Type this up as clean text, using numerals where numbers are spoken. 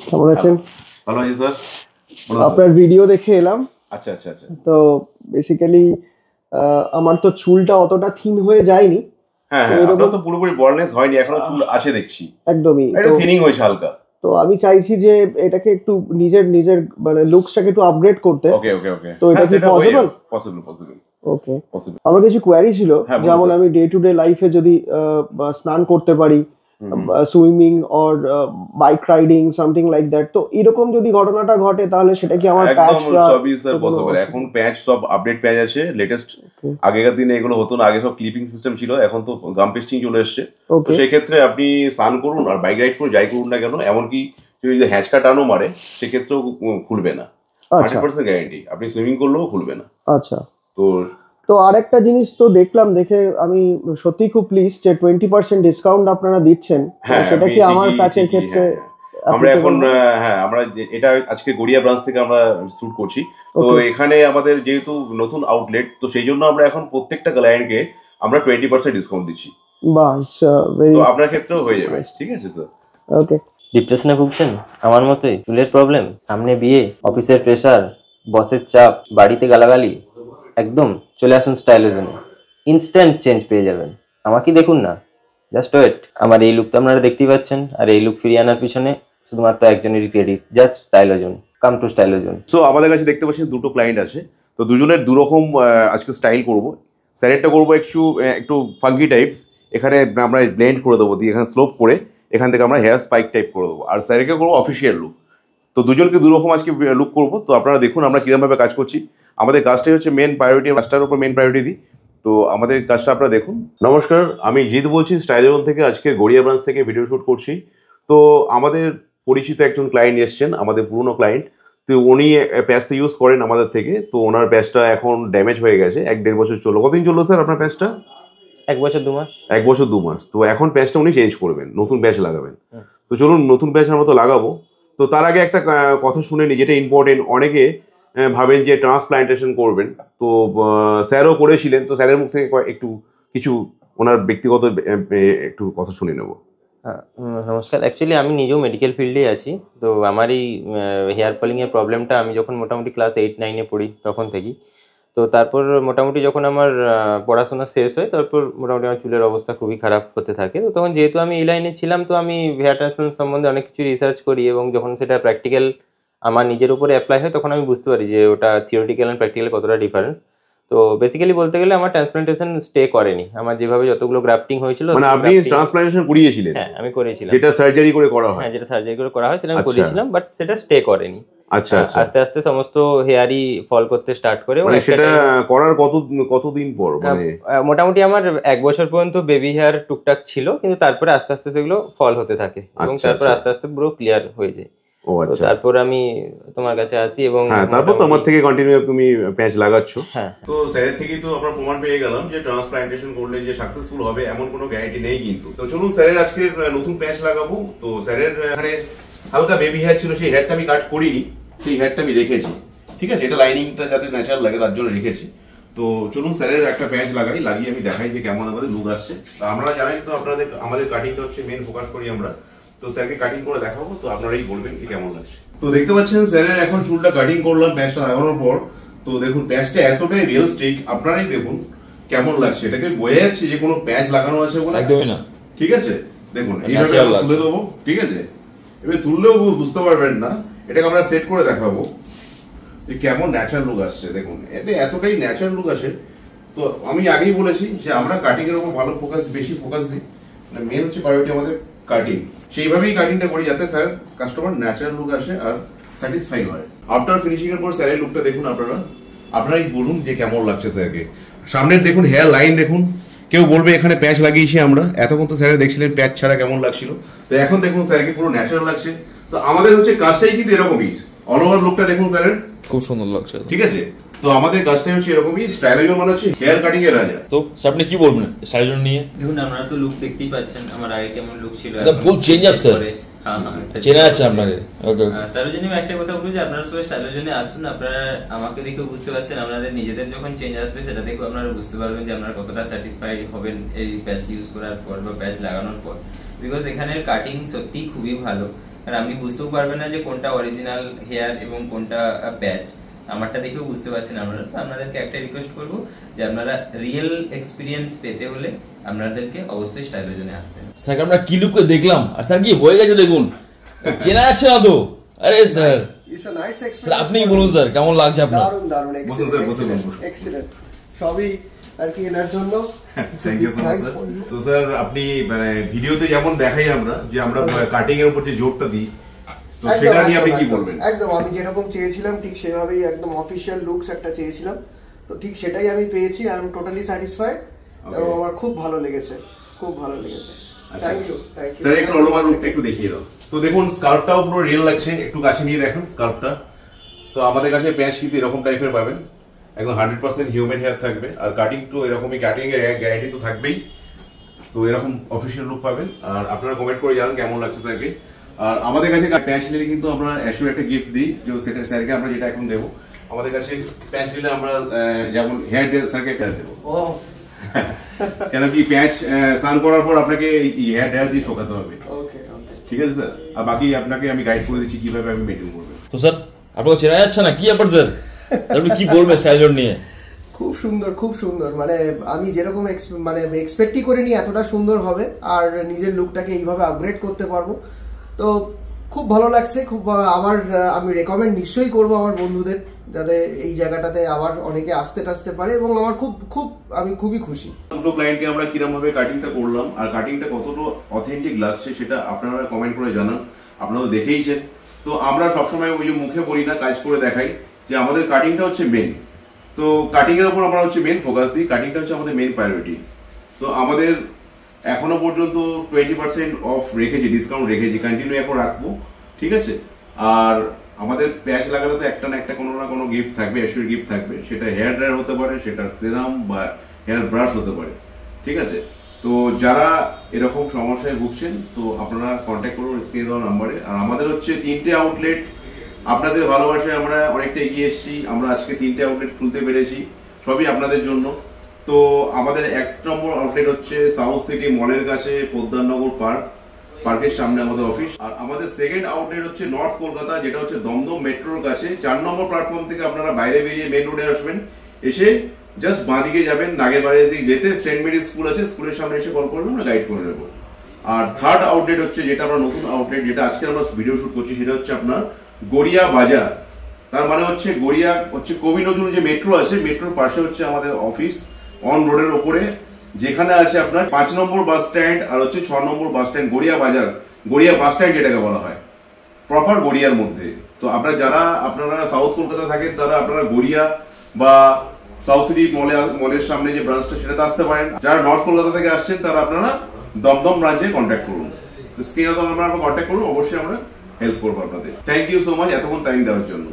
কেমন আছেন? ভালো আছি স্যার। আপনার ভিডিও দেখে এলাম। আচ্ছা আচ্ছা আচ্ছা। তো বেসিক্যালি আমার তো চুলটা অতটা থিন হয়ে যায়নি। হ্যাঁ হ্যাঁ, আপনার তো পুরোপুরি বলনেস হয়নি, এখনো চুল আছে দেখছি। একদমই। একটু থিনিং হয়েছে হালকা। তো আমি চাইছি যে এটাকে একটু নিজের মানে লুকসটাকে একটু আপগ্রেড করতে। ওকে ওকে ওকে। তো এটা কি পসিবল? পসিবল। ওকে। আমার কিছু কোয়ারি ছিল, যেমন আমি ডে টু ডে লাইফে যদি স্নান করতে পারি, swimming or bike riding something like that, তো এরকম যদি ঘটনাটা ঘটে তাহলে সেটা কি আমার প্যাচ একদম সবই স্যার পসিবল। এখন প্যাচ সব আপডেট প্যাচ আছে লেটেস্ট। আগেকার দিনে এগুলো হতো না, আগে সব ক্লিপিং সিস্টেম ছিল, এখন তো গাম পেস্টিং চলে এসেছে। তো সেই ক্ষেত্রে আপনি স্নান করুন আর বাইক রাইড করুন, যাই করুন না কেন, এমনকি যদি হ্যাঁচকা টানও মারে সেক্ষেত্রেও খুলবে না। 100% গ্যারান্টি। আপনি সুইমিং করলেও খুলবে না। আচ্ছা। তো আরেকটা জিনিস তো দেখলাম, দেখে আমি সত্যি খুব প্লিজ যে 20% ডিসকাউন্ট আপনারা দিচ্ছেন। সেটা কি আমার প্যাচের ক্ষেত্রে? আমরা এখন আমরা এটা আজকে গড়িয়া ব্রাঞ্চ থেকে আমরা শুট করছি। তো এখানে আমাদের যেহেতু নতুন আউটলেট, তো সেই জন্য আমরা এখন প্রত্যেকটা ক্লায়েন্টকে আমরা 20% ডিসকাউন্ট দিচ্ছি। বাহ, তো আপনার ক্ষেত্রেও হয়ে যাবে। ঠিক আছে স্যার। ওকে। ডিপ্রেশনে ভুগছেন আমার মতোই? চুলের প্রবলেম, সামনে বিয়ে, অফিসের প্রেশার, বসের চাপ, বাড়িতে গালাগালি, একদম চলে আসুন স্টাইলোজনে। ইনস্ট্যান্ট চেঞ্জ পেয়ে যাবেন। আমাকে দেখুন না, জাস্ট ওয়েট। আমার এই লুক তো আপনারা দেখতেই পাচ্ছেন, আর এই লুক ফিরিয়ে আনার পিছনে শুধুমাত্র একজনেরই credit, just Stylozone. Come to Stylozone. So আমাদের কাছে দেখতে পাচ্ছেন দুটো ক্লায়েন্ট আছে, তো দুজনের দুরকম আজকে স্টাইল করব। স্যারেরটা করবো একটু ফাঙ্কি টাইপ, এখানে আমরা ব্লেন্ড করে দেবো, দিয়ে এখানে স্লোপ করে এখান থেকে আমরা হেয়ার স্পাইক টাইপ করে দেবো। আর স্যারেরকে করবো অফিসিয়াল লুক। তো দুজনকে দুরকম আজকে লুক করবো। তো আপনারা দেখুন আমরা কীরকমভাবে কাজ করছি। আমাদের কাজটাই হচ্ছে মেন প্রায়োরিটি, কাজটার উপর মেন প্রায়োরিটি দিই। তো আমাদের কাজটা আপনারা দেখুন। নমস্কার, আমি জিৎ বলছি স্টাইলোজন থেকে। আজকে গড়িয়া ব্রাঞ্চ থেকে ভিডিও শ্যুট করছি। তো আমাদের পরিচিত একজন ক্লায়েন্ট এসছেন, আমাদের পুরনো ক্লায়েন্ট। তো উনি প্যাচটা ইউজ করেন আমাদের থেকে। তো ওনার প্যাচটা এখন ড্যামেজ হয়ে গেছে, 1-1.5 বছর চললো। কতদিন চললো স্যার আপনার প্যাচটা? 1 বছর 2 মাস। 1 বছর 2 মাস। তো এখন প্যাচটা উনি চেঞ্জ করবেন, নতুন প্যাচ লাগাবেন। তো চলুন নতুন প্যাচ আমরা তো লাগাবো। তো তার আগে একটা কথা শুনে নিই, যেটা ইম্পর্টেন্ট। অনেকে ভাবেন যে ট্রান্সপ্লান্টেশন করবেন, তো স্যারও করেছিলেন। তো স্যারের মুখ থেকে কিছু ওনার ব্যক্তিগত একটু কথা শুনে নেব। নমস্কার। অ্যাকচুয়ালি আমি নিজেও মেডিকেল ফিল্ডেই আছি। তো আমার এই হেয়ার ফলিংয়ের প্রবলেমটা আমি যখন মোটামুটি ক্লাস 8-9-এ পড়ি তখন থেকেই। তো তারপর মোটামুটি যখন আমার পড়াশোনা শেষ হয়, তারপর মোটামুটি আমার চুলের অবস্থা খুবই খারাপ হতে থাকে। তো তখন যেহেতু আমি এই লাইনে ছিলাম, তো আমি হেয়ার ট্রান্সপ্লান্ট সম্বন্ধে অনেক কিছু রিসার্চ করি, এবং যখন সেটা প্র্যাকটিক্যাল আমার নিজের উপরে অ্যাপ্লাই হয়, তখন আমি বুঝতে পারি যে ওটা থিওরিটিক্যাল অ্যান্ড প্র্যাকটিক্যাল কতটা ডিফারেন্স। তো বেসিক্যালি বলতে গেলে আমার ট্রান্সপ্লান্টেশন স্টে করেনি। আমার যেভাবে যতগুলো গ্রাফটিং হয়েছিল, মানে আপনি ট্রান্সপ্লান্টেশন করিয়েছিলেন? হ্যাঁ, আমি করেছিলাম। যেটা সার্জারি করে করা হয়? হ্যাঁ, যেটা সার্জারি করে করা হয় সেটা আমি করেছিলাম, বাট সেটা স্টে করেনি। আচ্ছা আচ্ছা। আস্তে আস্তে সমস্ত হেয়ারই ফল করতে স্টার্ট করে। মানে সেটা করার কতদিন পর? মানে মোটামুটি আমার 1 বছর পর্যন্ত বেবি হেয়ার টুকটাক ছিল, কিন্তু তারপরে আস্তে আস্তে সেগুলো ফল হতে থাকে, এবং তারপর আস্তে আস্তে পুরো ক্লিয়ার হয়ে যায়। ও আচ্ছা। তারপর আমি তোমার কাছে আসি, এবং তারপর তো আমার থেকে কন্টিনিউ তুমি প্যাচ লাগাচ্ছ। হ্যাঁ। তো স্যারের থেকেই তো আমরা প্রমাণ পেয়ে গেলাম যে ট্রান্সপ্লান্টেশন করলে যে সাকসেসফুল হবে এমন কোনো গ্যারান্টি নেই কিন্তু। তো চলুন স্যারের আজকে নতুন প্যাচ লাগাবো। তো স্যারের এখানে হালকা বেবি হেয়ার ছিল, সেই হেয়ারটা আমি কাট করিনি, সেই হেয়ারটা আমি রেখেছি। ঠিক আছে, এটা লাইনিংটা যাতে ন্যাচারাল লাগে তার জন্য রেখেছি। তো চলুন স্যারের একটা প্যাচ লাগিয়ে আমি দেখাই যে কেমন আমাদের লুক আসছে। তো আমরা জানেন তো আমাদের কাটিংটা হচ্ছে মেন ফোকাস করি আমরা। তো স্যারকে কাটিং করে দেখাবো, তো আপনারাই বলবেন যে কেমন লাগছে। তো দেখতে পাচ্ছেন স্যারের এখন চুলটা কাটিং করলাম প্যাচটা লাগানোর পর। তো দেখুন প্যাচটা এতটাই রিয়েলিস্টিক, আপনারাই দেখুন কেমন লাগছে। এটাকে বোঝা যাচ্ছে যে কোনো প্যাচ লাগানো আছে বলে? একদমই না। ঠিক আছে, দেখুন এইভাবে তুলে দেবো। ঠিক আছে, এবার তুললেও বুঝতে পারবেন না, এটাকে আমরা সেট করে দেখাবো যে কেমন ন্যাচারাল লুক আসছে। দেখুন এটা এতটাই ন্যাচারাল লুক আসে। তো আমি আগেই বলেছি যে আমরা কাটিং এর উপর বেশি ফোকাস দিই। মানে মেন হচ্ছে প্রায়োরিটি আমাদের কাটিং। সেইভাবেই কাটিংটা করি যাতে স্যার কাস্টমার ন্যাচারাল লুক আসে আর স্যাটিসফাই হয়। আফটার ফিনিশিং এর পর স্যারের লুকটা দেখুন আপনারাই বলুন যে কেমন লাগছে স্যারকে। সামনের দেখুন হেয়ার লাইন দেখুন, কেউ বলবে এখানে প্যাচ লাগিয়েছি আমরা। এতক্ষণ তো স্যার দেখছিলেন প্যাচ ছাড়া কেমন লাগছিল, তো এখন দেখুন স্যারকে পুরো ন্যাচারাল লাগছে। তো আমাদের হচ্ছে কাজটাই কিন্তু এরকমই, অল ওভার লুকটা দেখুন স্যারের খুব সুন্দর লাগছে। ঠিক আছে, তো আমাদের কাজটাই হচ্ছে এরকমই। স্টাইলোজন মানে হচ্ছে হেয়ার কাটিং এর রাজা। তো আপনি কি বলবেন স্টাইলোজন নিয়ে? দেখুন আপনারা তো লুক দেখতেই পাচ্ছেন, আমার আগে কেমন লুক ছিল, ফুল চেঞ্জ আপ স্যার। চেনা যাচ্ছে আপনাকে। স্টাইলোজনে একটা কথা বলবো যে আপনারা সবাই স্টাইলোজনে আসুন। আপনারা আমাকে দেখেও বুঝতে পারছেন, আপনাদের নিজেদের যখন চেঞ্জ আসবে সেটা দেখেও আপনারা বুঝতে পারবেন যে আপনারা কতটা স্যাটিসফাইড হবেন এই প্যাচ ইউজ করার পর বা প্যাচ লাগানোর পর। বিকজ এখানের কাটিং সত্যি খুবই ভালো, আর আপনি বুঝতেও পারবেন না যে কোনটা অরিজিনাল হেয়ার এবং কোনটা প্যাচ। আমারটা দেখেও বুঝতে পারছেন আপনারা। তো আপনাদেরকে একটা রিকোয়েস্ট করব যে আপনারা রিয়েল এক্সপিরিয়েন্স পেতে হলে আপনাদেরকে অবশ্যই স্টাইলোজনে আসতে হবে। স্যার আমরা কি লুকে দেখলাম, আর স্যার কি হয়ে গেছে দেখুন, চেনা যাচ্ছে না তো। আরে স্যার স্যার আপনি বলুন স্যার কেমন লাগছে আপনার? দারুণ দারুণ, এক্সিলেন্ট সবই আর কি এনার জন্য। Thank you so much sir. তো স্যার আপনি মানে ভিডিওতে যেমন দেখাই আমরা যে আমরা কাটিং এর উপর যে জোরটা দিই, তো সেটা নিয়ে আপনি কি বলবেন? একদম আমি যেরকম চেয়েছিলাম ঠিক সেভাবেই একদম অফিশিয়াল লুকস একটা চেয়েছিলাম, তো ঠিক সেটাই আমি পেয়েছি। আই এম টোটালি স্যাটিসফাইড এবং আমার খুব ভালো লেগেছে, খুব ভালো লেগেছে। Thank you thank you sir. একটু অল ওভার লুকটা একটু দেখিয়ে দাও। তো দেখুন স্কার্ফটাও পুরো রিয়েল লাগছে, একটু কাছে নিয়ে দেখুন স্কার্ফটা। তো আমাদের কাছে প্যাচ কিন্তু এরকম টাইপের পাবেন, একদম 100% হিউম্যান হেয়ার থাকবে। আর কাটিং তো এরকমই, কাটিং এর গ্যারান্টি তো থাকবেই। তো এরকম অফিসিয়াল লুক পাবেন। আর আপনারা কমেন্ট করে জানান কেমন লাগছে স্যারকে। আর আমাদের কাছে প্যাচ নিলে কিন্তু আমরা অ্যাসিওর একটা গিফট দিই, যে সেটা স্যারকে আমরা যেটা এখন দেবো। আমাদের কাছে প্যাচ নিলে আমরা যেমন হেয়ার ড্রেস স্যারকে একটা দেবো, কেন কি প্যাচ স্নান করার পর আপনাকে হেয়ার ড্রেস দিয়ে শোকাতে হবে। ঠিক আছে স্যার? আর বাকি আপনাকে আমি গাইড করে দিচ্ছি কিভাবে আমি মেনটেন করবো। তো স্যার আপনাকে চেনা যাচ্ছে না, কি ব্যাপার স্যার? আপনি কি বলবেন স্টাইলজন নিয়ে? খুব সুন্দর, খুব সুন্দর। মানে আমি যেরকম মানে এক্সপেক্টই করিনি এতটা সুন্দর হবে, আর নিজের লুকটাকে এইভাবে আপগ্রেড করতে পারবো। তো খুব ভালো লাগছে, খুব আমি রেকমেন্ড নিশ্চয়ই করবো আমার বন্ধুদের, যাতে এই জায়গাটাতে আবার অনেকে আসতে টাসতে পারে। এবং আমার আমি খুবই খুশি। দুটো ক্লায়েন্টকে আমরা কিরকম ভাবে কাটিংটা করলাম আর কাটিংটা কতটা অথেন্টিক লাগছে সেটা আপনারা কমেন্ট করে জানান। আপনারা দেখেইছেন। তো আমরা সবসময় ওই যে মুখে বলি না, কাজ করে দেখাই যে আমাদের কাটিংটা হচ্ছে মেন। তো কাটিং এর উপর আমরা হচ্ছে মেন ফোকাস দিই, কাটিংটা হচ্ছে আমাদের মেন প্রায়োরিটি। তো আমাদের এখনো পর্যন্ত 20% অফ রেখেছি, ডিসকাউন্ট রেখেছি, কন্টিনিউ এখন রাখবো। ঠিক আছে? আর আমাদের প্যাচ লাগালে তো একটা না একটা কোনো না কোনো গিফট থাকবে, অ্যাসিওর গিফট থাকবে। সেটা হেয়ার ড্রায়ার হতে পারে, সেটা সিরাম বা হেয়ার ব্রাশ হতে পারে। ঠিক আছে? তো যারা এরকম সমস্যায় ভুগছেন তো আপনারা কন্ট্যাক্ট করুন স্ক্রিনে দেওয়া নাম্বারে। আর আমাদের হচ্ছে 3টে আউটলেট। আপনাদের ভালোবাসায় আমরা অনেকটা এগিয়ে এসেছি। আমরা আজকে 3টে আউটলেট খুলতে পেরেছি, সবই আপনাদের জন্য। তো আমাদের 1 নম্বর আউটলেট হচ্ছে সাউথ সিটি মলের কাছে পোদ্দারনগর পার্কের সামনে আমাদের অফিস। আর আমাদের সেকেন্ড আউটলেট হচ্ছে নর্থ কলকাতা, যেটা হচ্ছে দমদম মেট্রোর কাছে 4 নম্বর প্ল্যাটফর্ম থেকে আপনারা বাইরে বেরিয়ে মেন রোডে আসবেন, এসে জাস্ট বাঁদিকে যাবেন, নাগের বাড়ির দিকে যেতে সেন্ট মেরি স্কুল আছে, স্কুলের সামনে এসে কল করবেন, আমরা গাইড করে নেবো। আর থার্ড আউটলেট হচ্ছে যেটা আমরা নতুন আউটলেট, যেটা আজকে আমরা ভিডিও শুট করছি, সেটা হচ্ছে আপনার গড়িয়া বাজার। তার মানে হচ্ছে গড়িয়া হচ্ছে কবি নজরুল যে মেট্রো আছে, মেট্রোর পাশে হচ্ছে আমাদের অফিস, অন রোডের ওপরে, যেখানে আছে আপনার 5 নম্বর বাস স্ট্যান্ড আর হচ্ছে 6 নম্বর বাস স্ট্যান্ড। গড়িয়া বাজার, গড়িয়া বাস স্ট্যান্ড যেটাকে বলা হয়, প্রপার গড়িয়ার মধ্যে। তো আপনারা সাউথ কলকাতা থাকেন, তারা আপনারা গড়িয়া বা সাউথ সিটি মলের সামনে যে ব্রাঞ্চটা সেটাতে আসতে পারেন। যারা নর্থ কলকাতা থেকে আসছেন তারা আপনারা দমদম ব্রাঞ্চে কন্ট্যাক্ট করুন, স্ক্রিনে তো আপনারা কন্ট্যাক্ট করুন, অবশ্যই আমরা হেল্প করবো আপনাদের। থ্যাংক ইউ সো মাচ এতক্ষণ টাইম দেওয়ার জন্য।